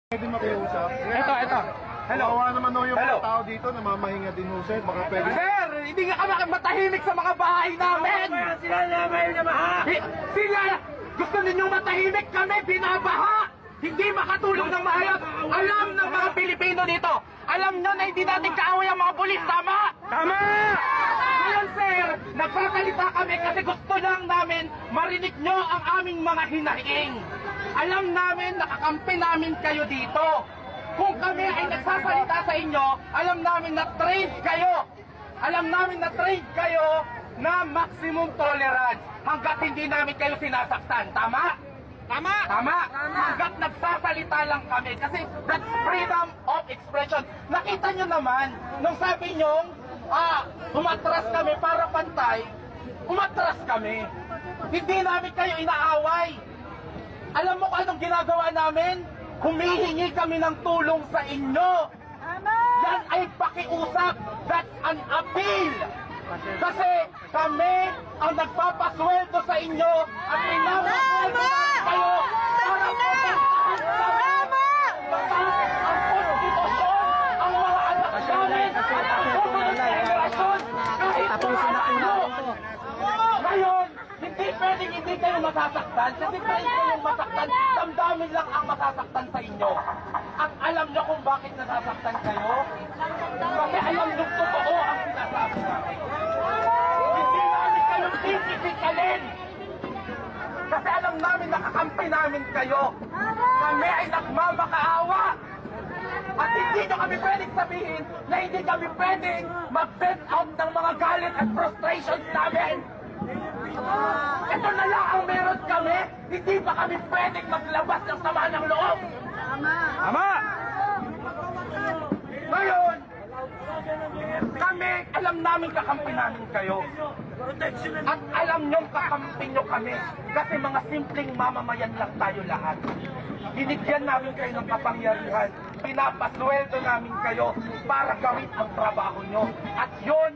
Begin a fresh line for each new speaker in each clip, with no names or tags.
Pwede makiusap?
Ito.
Hello. Kawawa naman ho yung mga tao dito, namamahinga din ho sir. Baka pwede...
Sir, hindi nga kami matahimik sa mga bahay namin. Sila naman na baha. Sila, gusto ninyong matahimik kami, binabaha. Hindi makatulong ng maayos. Alam ng mga Pilipino dito. Alam nyo na hindi natin kaaway ang mga pulis, tama? Tama! Ngayon sir, nagsasalita kami kasi gusto lang namin marinig nyo ang aming mga hinaing. Alam namin, nakakampi namin kayo dito. Kung kami ay nagsasalita sa inyo, alam namin na trained kayo. Alam namin na trained kayo na maximum tolerance hanggat hindi namin kayo sinasaktan. Tama? Tama? Tama. Hanggat nagsasalita lang kami kasi that's freedom of expression. Nakita nyo naman, nung sabi nyo, umatras kami para pantay, umatras kami. Hindi namin kayo inaaway. Alam mo kung anong ginagawa namin? Humihingi kami ng tulong sa inyo. Yan ay pakiusap. That's an appeal. Kasi kami ang nagpapasweldo sa inyo at pinapasweldo kayo para protektahan kami. Mataas ang konstitusyon, ang mga anak namin, at ang susunod na henerasyon, kahit ano. Ngayon, hindi pwedeng hindi kayo masasaktan kasi kahit kayong masaktan, damdamin lang ang masasaktan sa inyo. At alam nyo kung bakit nasasaktan kayo? Kasi alam nyo totoo ang sinasabi namin. Hindi namin kayo titipikalin. Kasi alam namin nakakampi namin kayo. Kami ay nagmamakaawa. At hindi nyo kami pwedeng sabihin na hindi kami pwedeng mag-vent out ng mga galit at frustrations namin. Ito na lang ang meron kami. Hindi pa kami pwedeng maglabas ng sama ng loob. Tama! Ngayon, kami, alam namin kakampi namin kayo. At alam nyong kakampi nyo kami. Kasi mga simpleng mamamayan lang tayo lahat. Binigyan namin kayo ng kapangyarihan. Pinapasweldo namin kayo para gawin ang trabaho nyo. At yun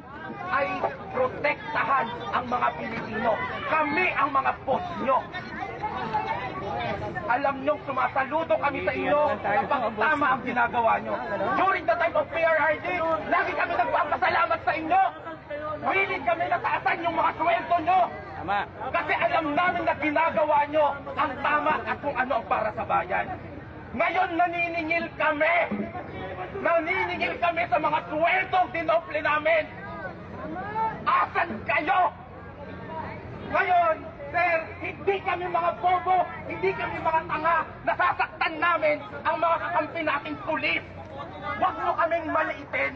ay protektahan ang mga Pilipino. Kami ang mga boss nyo. Alam nyo, sumasaludo kami sa inyo kapag tama ang ginagawa nyo. During the time of PRRD, lagi kami nagpapasalamat sa inyo. Willing kami na taasan yung mga sweldo nyo. Kasi alam namin na ginagawa nyo ang tama at kung ano ang para sa bayan. Ngayon naniningil kami. Naniningil kami sa mga sweldong dinople namin. Asan kayo? Ngayon, sir, hindi kami mga bobo, hindi kami mga tanga. Nasasaktan namin ang mga kakampi nating pulis. Huwag mo kaming maliitin.